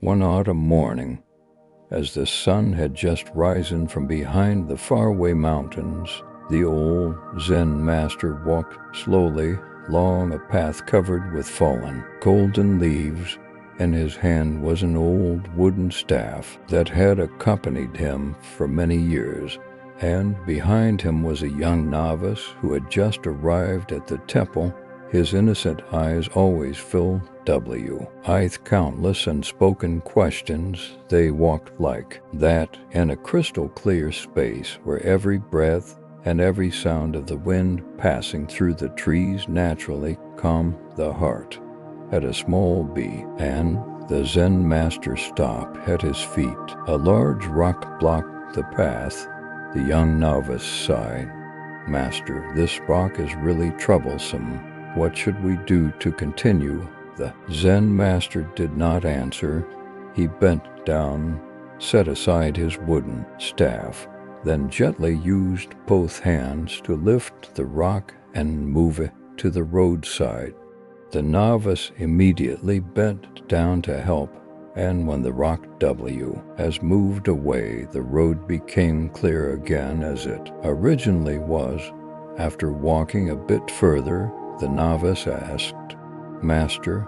One autumn morning, as the sun had just risen from behind the faraway mountains, the old Zen master walked slowly along a path covered with fallen, golden leaves. In his hand was an old wooden staff that had accompanied him for many years, and behind him was a young novice who had just arrived at the temple. His innocent eyes always filled with countless unspoken questions. They walked like that in a crystal clear space where every breath and every sound of the wind passing through the trees naturally calmed the heart. At a small bee, and the Zen master stopped at his feet. A large rock blocked the path. The young novice sighed. "Master, this rock is really troublesome. What should we do to continue?" The Zen master did not answer. He bent down, set aside his wooden staff, then gently used both hands to lift the rock and move it to the roadside. The novice immediately bent down to help, and when the rock has moved away, the road became clear again as it originally was. After walking a bit further, the novice asked, "Master,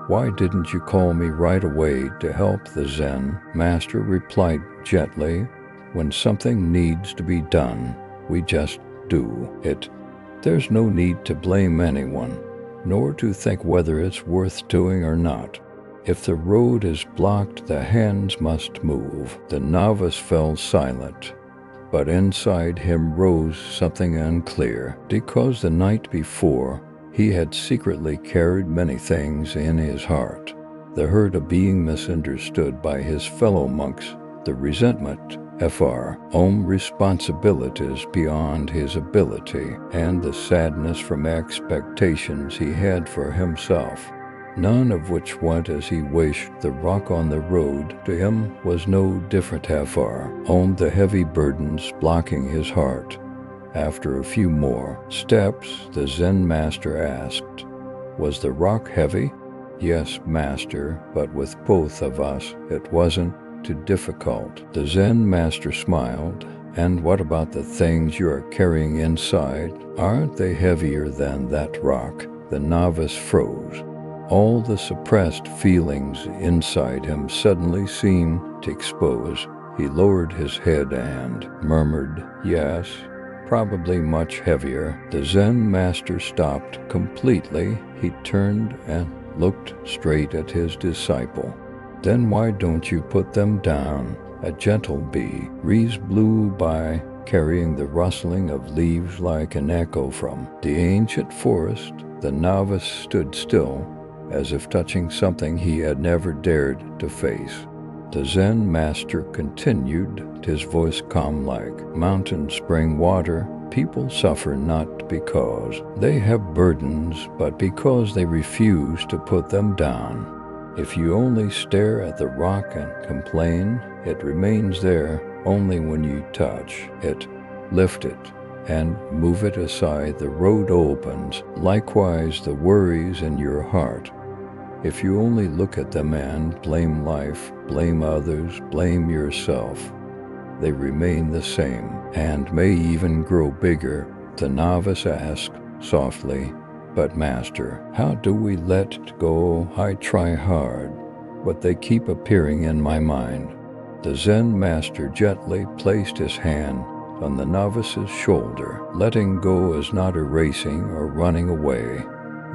why didn't you call me right away to help?" The Zen master replied gently, "When something needs to be done, we just do it. There's no need to blame anyone, nor to think whether it's worth doing or not. If the road is blocked, the hands must move." The novice fell silent, but inside him rose something unclear, because the night before he had secretly carried many things in his heart. The hurt of being misunderstood by his fellow monks, the resentment of our own responsibilities beyond his ability, and the sadness from expectations he had for himself, none of which went as he wished. The rock on the road to him was no different. Hafar owned the heavy burdens blocking his heart. After a few more steps, the Zen master asked, "Was the rock heavy?" "Yes, master, but with both of us, it wasn't too difficult." The Zen master smiled. "And what about the things you are carrying inside? Aren't they heavier than that rock?" The novice froze. All the suppressed feelings inside him suddenly seemed to expose. He lowered his head and murmured, "Yes, probably much heavier." The Zen master stopped completely. He turned and looked straight at his disciple. "Then why don't you put them down?" A gentle breeze blew by, carrying the rustling of leaves like an echo from the ancient forest. The novice stood still, as if touching something he had never dared to face. The Zen master continued, his voice calm like mountain spring water. "People suffer not because they have burdens, but because they refuse to put them down. If you only stare at the rock and complain, it remains there. Only when you touch it, lift it, and move it aside, the road opens. Likewise, the worries in your heart. If you only look at them and blame life, blame others, blame yourself, they remain the same, and may even grow bigger." The novice asked softly, "But master, how do we let go? I try hard, but they keep appearing in my mind." The Zen master gently placed his hand on the novice's shoulder. Letting go is not erasing or running away.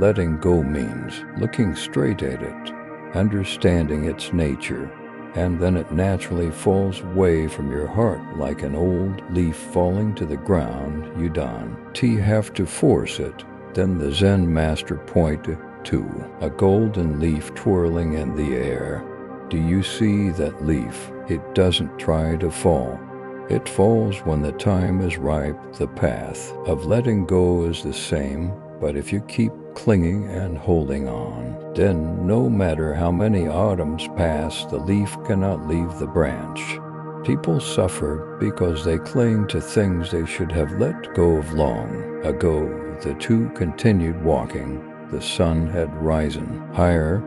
Letting go means looking straight at it, understanding its nature, and then it naturally falls away from your heart like an old leaf falling to the ground. You don't have to force it. Then the Zen master pointed to a golden leaf twirling in the air. "Do you see that leaf? It doesn't try to fall. It falls when the time is ripe." The path of letting go is the same, but if you keep clinging and holding on, then no matter how many autumns pass, the leaf cannot leave the branch. People suffer because they cling to things they should have let go of long ago. The two continued walking. The sun had risen higher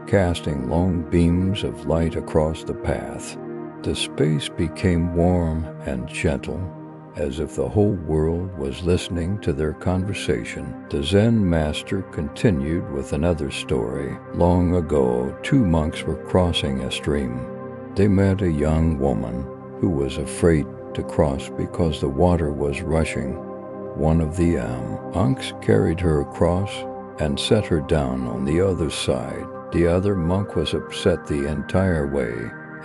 casting long beams of light across the path. The space became warm and gentle, as if the whole world was listening to their conversation. The Zen master continued with another story. Long ago, two monks were crossing a stream. They met a young woman who was afraid to cross because the water was rushing. One of the monks carried her across and set her down on the other side. The other monk was upset the entire way,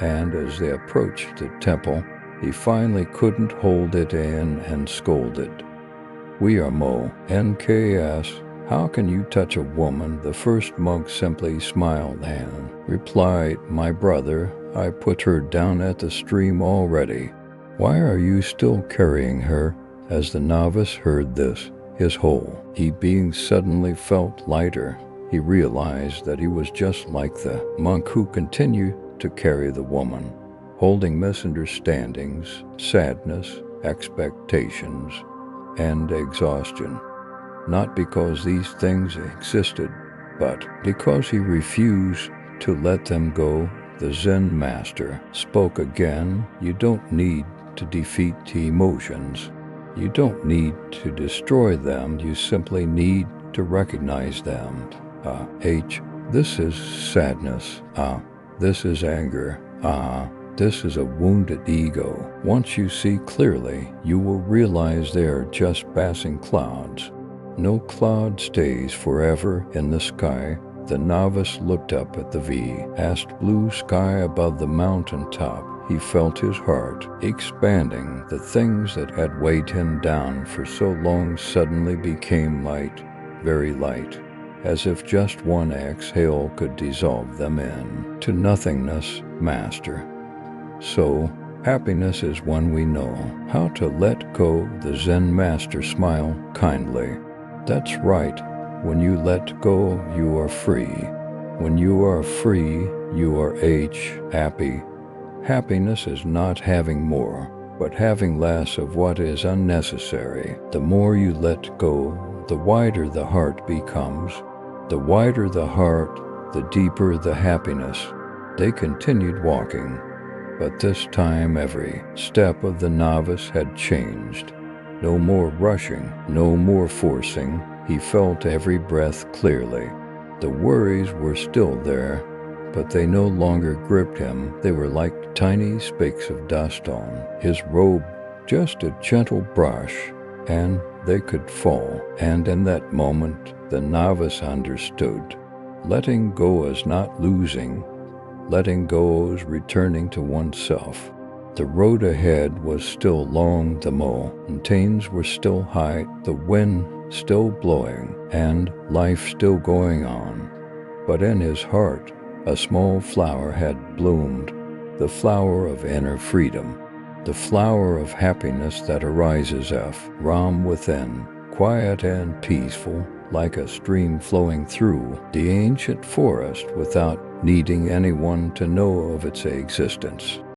and as they approached the temple, he finally couldn't hold it in and scolded. "We are NKS. How can you touch a woman?" The first monk simply smiled and replied, "My brother, I put her down at the stream already. Why are you still carrying her?" As the novice heard this, his whole being suddenly felt lighter. He realized that he was just like the monk who continued to carry the woman, holding misunderstandings, sadness, expectations, and exhaustion. Not because these things existed, but because he refused to let them go. The Zen master spoke again. You don't need to defeat the emotions. You don't need to destroy them. You simply need to recognize them. This is sadness. This is anger. This is a wounded ego. Once you see clearly, you will realize they are just passing clouds. No cloud stays forever in the sky. The novice looked up at the vast blue sky above the mountain top. He felt his heart expanding. The things that had weighed him down for so long suddenly became light, very light, as if just one exhale could dissolve them into nothingness. Master. So, happiness is when we know how to let go. The Zen master smiled kindly. That's right. When you let go, you are free. When you are free, you are happy. Happiness is not having more, but having less of what is unnecessary. The more you let go, the wider the heart becomes. The wider the heart, the deeper the happiness. They continued walking, but this time every step of the novice had changed. No more rushing, no more forcing. He felt every breath clearly. The worries were still there, but they no longer gripped him. They were like tiny specks of dust on his robe, just a gentle brush, and they could fall. And in that moment, the novice understood. Letting go is not losing. Letting go is returning to oneself. The road ahead was still long. The mountains were still high. The wind still blowing, and life still going on. But in his heart, a small flower had bloomed, the flower of inner freedom, the flower of happiness that arises from within, quiet and peaceful, like a stream flowing through the ancient forest without needing anyone to know of its existence.